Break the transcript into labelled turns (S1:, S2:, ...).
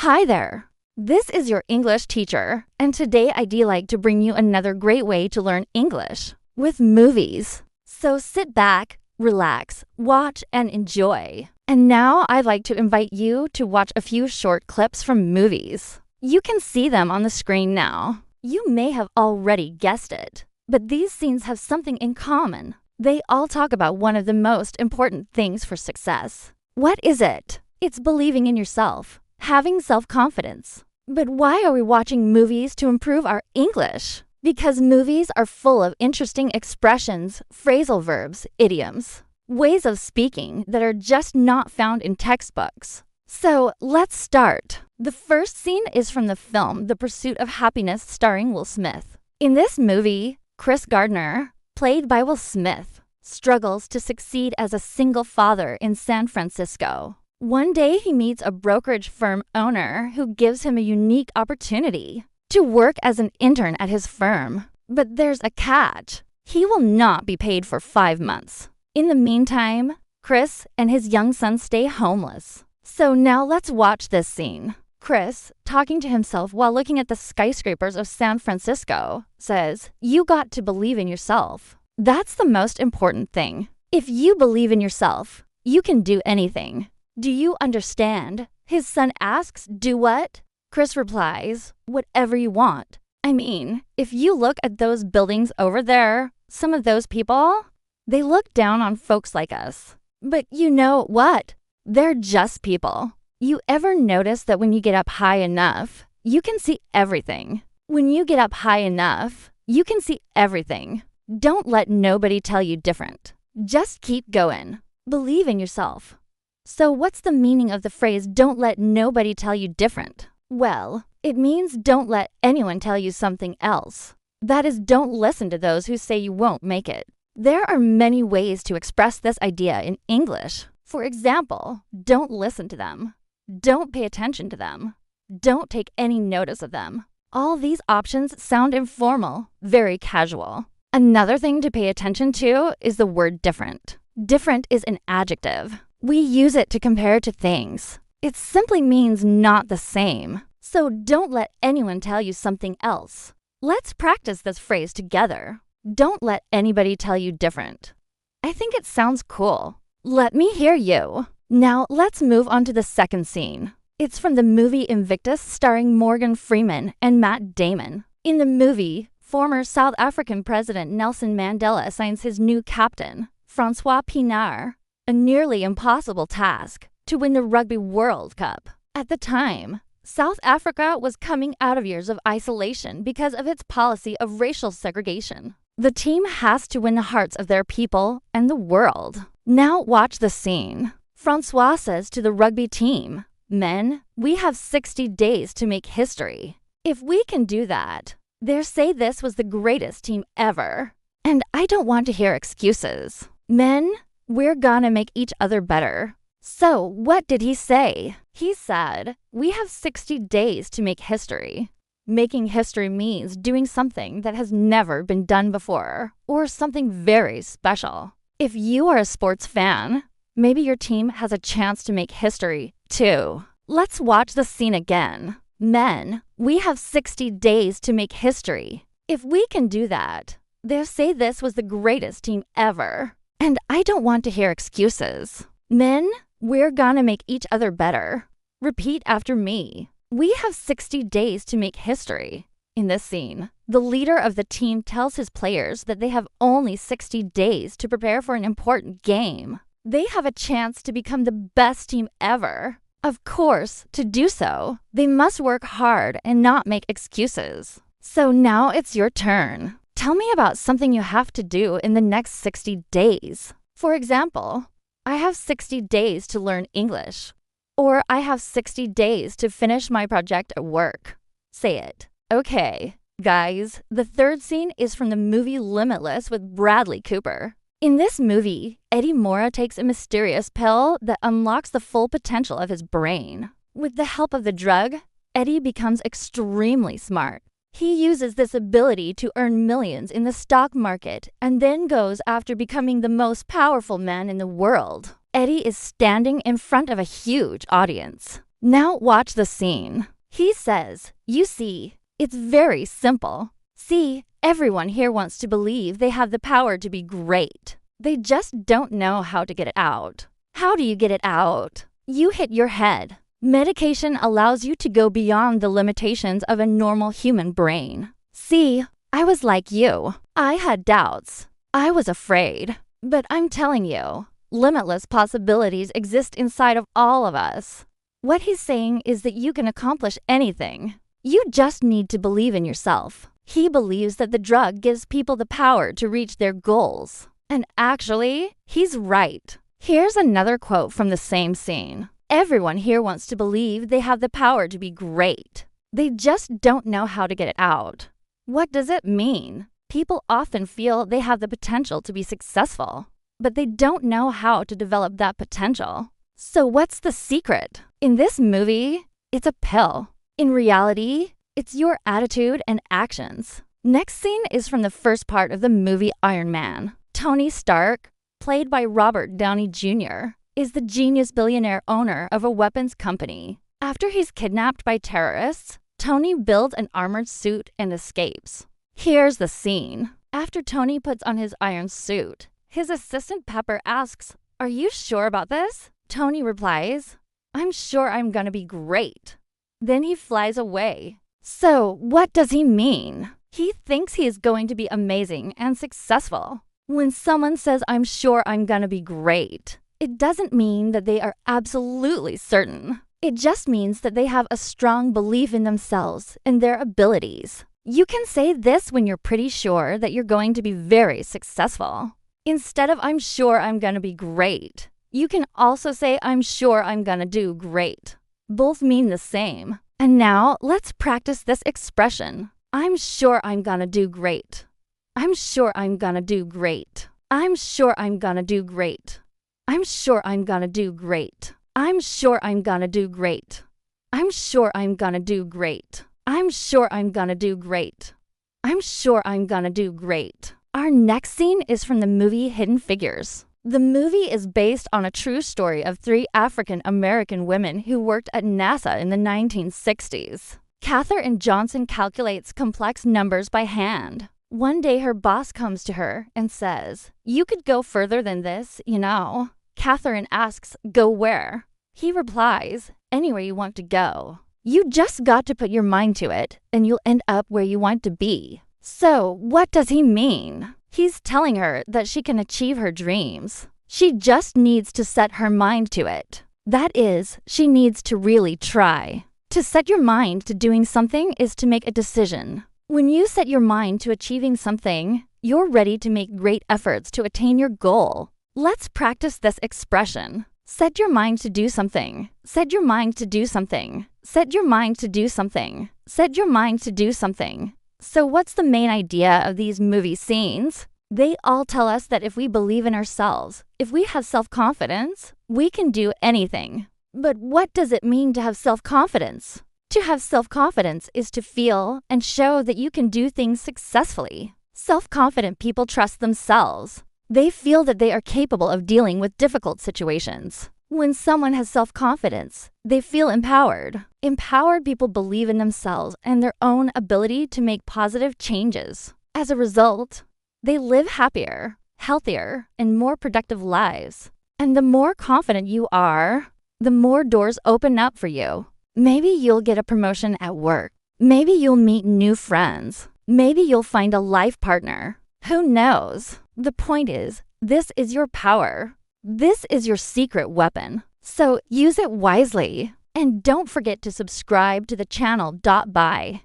S1: Hi there. This is your English teacher, and today I'd like to bring you another great way to learn English with movies. So sit back, relax, watch, and enjoy. And now I'd like to invite you to watch a few short clips from movies. You can see them on the screen now. You may have already guessed it, but these scenes have something in common. They all talk about one of the most important things for success. What is it? It's believing in yourself. Having self-confidence. But why are we watching movies to improve our English? Because movies are full of interesting expressions, phrasal verbs, idioms, ways of speaking that are just not found in textbooks. So let's start. The first scene is from the film The Pursuit of Happiness starring Will Smith. In this movie, Chris Gardner, played by Will Smith, struggles to succeed as a single father in San Francisco. One day, he meets a brokerage firm owner who gives him a unique opportunity to work as an intern at his firm. But there's a catch. He will not be paid for 5 months. In the meantime, Chris and his young son stay homeless. So now let's watch this scene. Chris, talking to himself while looking at the skyscrapers of San Francisco, says, "You got to believe in yourself. That's the most important thing. If you believe in yourself, you can do anything. Do you understand?" His son asks, "Do what?" Chris replies, "Whatever you want. I mean, if you look at those buildings over there, some of those people, they look down on folks like us. But you know what? They're just people. You ever notice that when you get up high enough, you can see everything? When you get up high enough, you can see everything. Don't let nobody tell you different. Just keep going. Believe in yourself." So what's the meaning of the phrase, "don't let nobody tell you different"? Well, it means don't let anyone tell you something else. That is, don't listen to those who say you won't make it. There are many ways to express this idea in English. For example, don't listen to them. Don't pay attention to them. Don't take any notice of them. All these options sound informal, very casual. Another thing to pay attention to is the word different. Different is an adjective. We use it to compare to things. It simply means not the same. So don't let anyone tell you something else. Let's practice this phrase together. Don't let anybody tell you different. I think it sounds cool. Let me hear you. Now let's move on to the second scene. It's from the movie Invictus starring Morgan Freeman and Matt Damon. In the movie, former South African President Nelson Mandela assigns his new captain, Francois Pienaar, a nearly impossible task to win the Rugby World Cup. At the time, South Africa was coming out of years of isolation because of its policy of racial segregation. The team has to win the hearts of their people and the world. Now watch the scene. Francois says to the rugby team, "Men, we have 60 days to make history. If we can do that, they'll say this was the greatest team ever. And I don't want to hear excuses. Men, we're gonna make each other better." So what did he say? He said, "We have 60 days to make history." Making history means doing something that has never been done before, or something very special. If you are a sports fan, maybe your team has a chance to make history too. Let's watch the scene again. "Men, we have 60 days to make history. If we can do that, they'll say this was the greatest team ever. And I don't want to hear excuses. Men, we're gonna make each other better." Repeat after me. We have 60 days to make history. In this scene, the leader of the team tells his players that they have only 60 days to prepare for an important game. They have a chance to become the best team ever. Of course, to do so, they must work hard and not make excuses. So now it's your turn. Tell me about something you have to do in the next 60 days. For example, I have 60 days to learn English. Or I have 60 days to finish my project at work. Say it. Okay, guys, the third scene is from the movie Limitless with Bradley Cooper. In this movie, Eddie Mora takes a mysterious pill that unlocks the full potential of his brain. With the help of the drug, Eddie becomes extremely smart. He uses this ability to earn millions in the stock market and then goes after becoming the most powerful man in the world. Eddie is standing in front of a huge audience. Now watch the scene. He says, "You see, it's very simple. See, everyone here wants to believe they have the power to be great. They just don't know how to get it out. How do you get it out? You hit your head. Medication allows you to go beyond the limitations of a normal human brain. See, I was like you. I had doubts. I was afraid. But I'm telling you, limitless possibilities exist inside of all of us." What he's saying is that you can accomplish anything. You just need to believe in yourself. He believes that the drug gives people the power to reach their goals. And actually, he's right. Here's another quote from the same scene. "Everyone here wants to believe they have the power to be great. They just don't know how to get it out." What does it mean? People often feel they have the potential to be successful, but they don't know how to develop that potential. So what's the secret? In this movie, it's a pill. In reality, it's your attitude and actions. Next scene is from the first part of the movie Iron Man. Tony Stark, played by Robert Downey Jr., is the genius billionaire owner of a weapons company. After he's kidnapped by terrorists, Tony builds an armored suit and escapes. Here's the scene. After Tony puts on his iron suit, his assistant Pepper asks, "Are you sure about this?" Tony replies, "I'm sure I'm gonna be great." Then he flies away. So what does he mean? He thinks he is going to be amazing and successful. When someone says, "I'm sure I'm gonna be great," it doesn't mean that they are absolutely certain. It just means that they have a strong belief in themselves and their abilities. You can say this when you're pretty sure that you're going to be very successful. Instead of "I'm sure I'm gonna be great," you can also say "I'm sure I'm gonna do great." Both mean the same. And now let's practice this expression. I'm sure I'm gonna do great. I'm sure I'm gonna do great. I'm sure I'm gonna do great. I'm sure I'm gonna do great. I'm sure I'm gonna do great. I'm sure I'm gonna do great. I'm sure I'm gonna do great. I'm sure I'm gonna do great. Our next scene is from the movie Hidden Figures. The movie is based on a true story of 3 African American women who worked at NASA in the 1960s. Katherine Johnson calculates complex numbers by hand. One day her boss comes to her and says, "You could go further than this, you know." Katherine asks, "Go where?" He replies, "Anywhere you want to go. You just got to put your mind to it, and you'll end up where you want to be." So, what does he mean? He's telling her that she can achieve her dreams. She just needs to set her mind to it. That is, she needs to really try. To set your mind to doing something is to make a decision. When you set your mind to achieving something, you're ready to make great efforts to attain your goal. Let's practice this expression. Set your mind to do something. Set your mind to do something. Set your mind to do something. Set your mind to do something. So what's the main idea of these movie scenes? They all tell us that if we believe in ourselves, if we have self-confidence, we can do anything. But what does it mean to have self-confidence? To have self-confidence is to feel and show that you can do things successfully. Self-confident people trust themselves. They feel that they are capable of dealing with difficult situations. When someone has self-confidence, they feel empowered. Empowered people believe in themselves and their own ability to make positive changes. As a result, they live happier, healthier, and more productive lives. And the more confident you are, the more doors open up for you. Maybe you'll get a promotion at work. Maybe you'll meet new friends. Maybe you'll find a life partner. Who knows? The point is, this is your power. This is your secret weapon. So use it wisely. And don't forget to subscribe to the channel. By.